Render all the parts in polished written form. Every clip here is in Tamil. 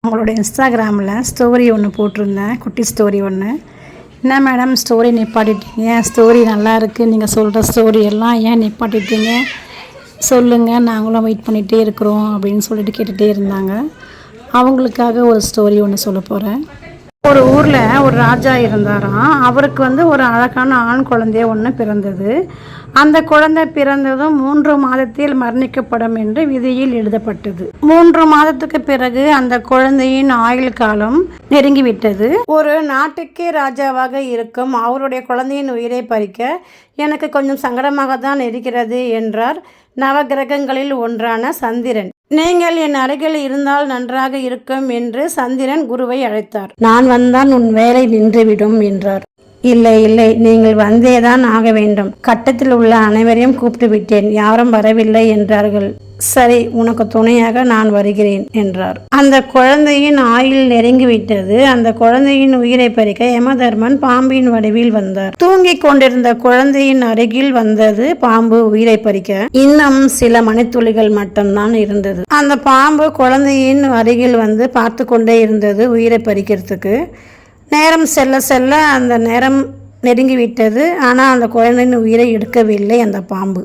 உங்களோட இன்ஸ்டாகிராமில் ஸ்டோரி ஒன்று போட்டிருந்தேன், குட்டி ஸ்டோரி ஒன்று. என்ன மேடம் ஸ்டோரி நிப்பாட்டிட்டீங்க? ஸ்டோரி நல்லா இருக்குது, நீங்கள் சொல்கிற ஸ்டோரி எல்லாம் ஏன் நிப்பாட்டிட்டீங்க சொல்லுங்கள், நாங்களும் வெயிட் பண்ணிகிட்டே இருக்கிறோம் அப்படின்னு சொல்லிட்டு கேட்டுகிட்டே இருந்தாங்க. அவங்களுக்காக ஒரு ஸ்டோரி ஒன்று சொல்ல போகிறேன். ஒரு ஊரில் ஒரு ராஜா இருந்தாராம். அவருக்கு ஒரு அழகான ஆண் குழந்தைய ஒன்று பிறந்தது. அந்த குழந்தை பிறந்ததும் 3 மாதத்தில் மரணிக்கப்படும் என்று விதியில் எழுதப்பட்டது. 3 மாதத்துக்கு பிறகு அந்த குழந்தையின் ஆயுள் காலம் நெருங்கிவிட்டது. ஒரு நாட்டுக்கே ராஜாவாக இருக்கும் அவருடைய குழந்தையின் உயிரை பறிக்க எனக்கு கொஞ்சம் சங்கடமாக தான் இருக்கிறது என்றார் நவகிரகங்களில் ஒன்றான சந்திரன். நீங்கள் என் அருகில் இருந்தால் நன்றாக இருக்கும் என்று சந்திரன் குருவை அழைத்தார். நான் வந்தால் உன் வேலை நின்றுவிடும் என்றார். இல்லை இல்லை, நீங்கள் வந்தேதான் ஆக வேண்டும். கட்டத்தில் உள்ள அனைவரையும் கூப்பிட்டு விட்டேன், யாரும் வரவில்லை என்றார்கள். சரி, உனக்கு துணையாக நான் வருகிறேன் என்றார். அந்த குழந்தையின் ஆயுள் நெருங்கிவிட்டது. அந்த குழந்தையின் உயிரை பறிக்க யமதர்மன் பாம்பின் வடிவில் வந்தார். தூங்கிக் கொண்டிருந்த குழந்தையின் அருகில் வந்தது பாம்பு உயிரை பறிக்க. இன்னும் சில மணித்துளிகள் மட்டும்தான் இருந்தது. அந்த பாம்பு குழந்தையின் அருகில் வந்து பார்த்து கொண்டே இருந்தது உயிரை பறிக்கிறதுக்கு. நேரம் செல்ல செல்ல அந்த நேரம் நெருங்கிவிட்டது. ஆனால் அந்த குழந்தையின் உயிரை எடுக்கவில்லை அந்த பாம்பு.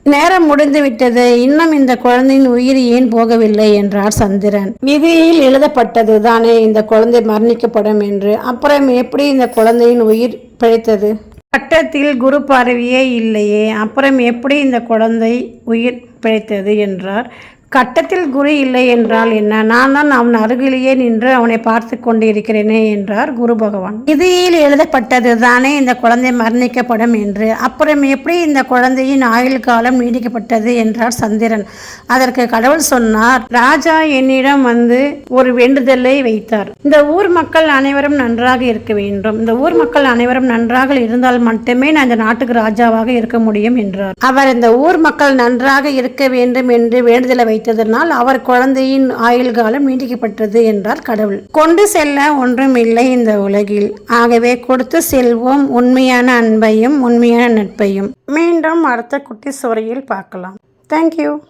நேரம் முடிந்து விட்டது, இன்னும் இந்த குழந்தையின் உயிர் ஏன் போகவில்லை என்றார் சந்திரன். விதியில் எழுதப்பட்டது தானே இந்த குழந்தை மரணிக்கப்படும் என்று, அப்புறம் எப்படி இந்த குழந்தையின் உயிர் பிழைத்தது? கட்டத்தில் குரு பார்வையே இல்லையே, அப்புறம் எப்படி இந்த குழந்தை உயிர் பிழைத்தது என்றார். கட்டத்தில் குரு இல்லை என்றால் என்ன? நான் தான் அவன் அருகிலேயே நின்று அவனை பார்த்து கொண்டு இருக்கிறேனே என்றார் குரு பகவான். விதியில் எழுதப்பட்டது தானே இந்த குழந்தை மரணிக்கப்படும் என்று, அப்புறம் எப்படி இந்த குழந்தையின் ஆயுள் காலம் நீடிக்கப்பட்டது என்றார் சந்திரன். அதற்கு கடவுள் சொன்னார், ராஜா என்னிடம் வந்து ஒரு வேண்டுதலை வைத்தார். இந்த ஊர் மக்கள் அனைவரும் நன்றாக இருக்க வேண்டும். இந்த ஊர் மக்கள் அனைவரும் நன்றாக இருந்தால் மட்டுமே நான் இந்த நாட்டுக்கு ராஜாவாக இருக்க முடியும் என்றார். அவர் இந்த ஊர் மக்கள் நன்றாக இருக்க வேண்டும் என்று வேண்டுதலை வைத்தார். அவர் குழந்தையின் ஆயுள் காலம் நீடிக்கப்பட்டது என்றார் கடவுள். கொண்டு செல்ல ஒன்றும் இல்லை இந்த உலகில், ஆகவே கொடுத்து செல்வோம் உண்மையான அன்பையும் உண்மையான நட்பையும். மீண்டும் அடுத்த குட்டி ஸ்டோரியில் பார்க்கலாம். தேங்க்யூ.